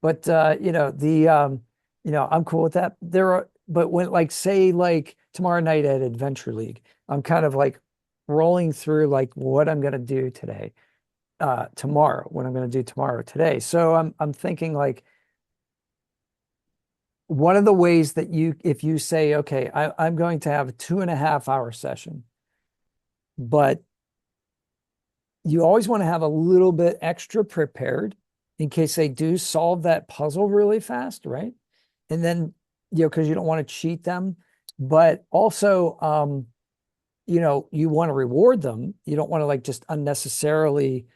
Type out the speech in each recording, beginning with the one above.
But I'm cool with that. But when like say like tomorrow night at Adventure League, I'm kind of like rolling through like what I'm gonna do today, tomorrow, what I'm gonna do tomorrow today. So I'm thinking like one of the ways that if you say, okay, I'm going to have a 2.5 hour session, but you always want to have a little bit extra prepared in case they do solve that puzzle really fast, right? And then, because you don't want to cheat them, but also, you want to reward them. You don't want to like just unnecessarily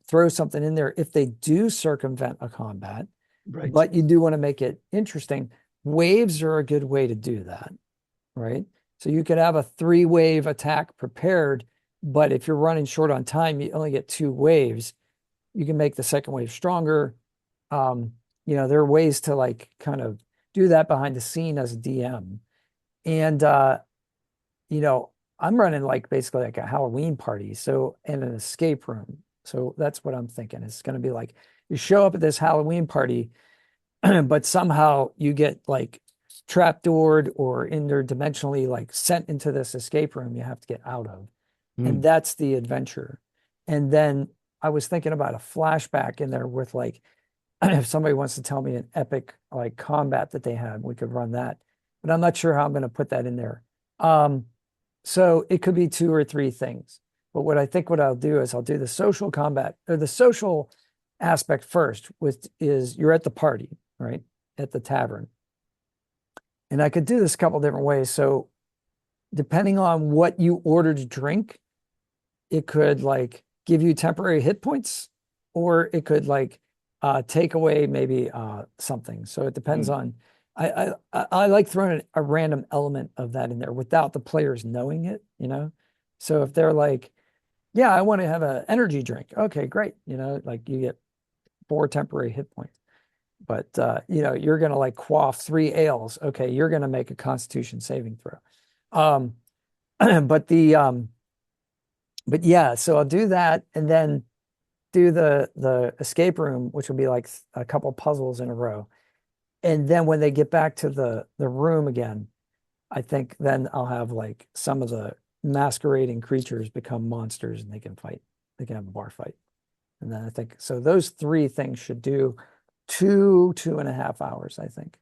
throw something in there if they do circumvent a combat, Right. but you do want to make it interesting. Waves are a good way to do that, right? So you could have a 3 wave attack prepared, but if you're running short on time, you only get 2 waves. You can make the second wave stronger. Um, there are ways to like kind of do that behind the scene as a DM. And you know, I'm running like basically like a Halloween party, so and an escape room. So that's what I'm thinking. It's going to be like you show up at this Halloween party, but somehow you get like trapdoored or interdimensionally like sent into this escape room you have to get out of. And Mm. that's the adventure. And then I was thinking about a flashback in there with like if somebody wants to tell me an epic like combat that they had, we could run that. But I'm not sure how I'm going to put that in there. Um, so it could be 2 or 3 things. But what I'll do is I'll do the social combat or the social aspect first, which is you're at the party, right? At the tavern. And I could do this a couple different ways. So depending on what you ordered to drink, it could like give you temporary hit points, or it could like take away maybe something. So it depends Mm. on. I like throwing a random element of that in there without the players knowing it. So if they're like, yeah, I want to have an energy drink. Okay, great. Like you get 4 temporary hit points. But you're gonna like quaff 3 ales. Okay, you're gonna make a Constitution saving throw. Um, but but yeah, so I'll do that and then do the escape room, which will be like a couple puzzles in a row. And then when they get back to the room again, I think then I'll have like some of the masquerading creatures become monsters and they can fight. They can have a bar fight. And then I think so those 3 things should do 2.5 hours, I think.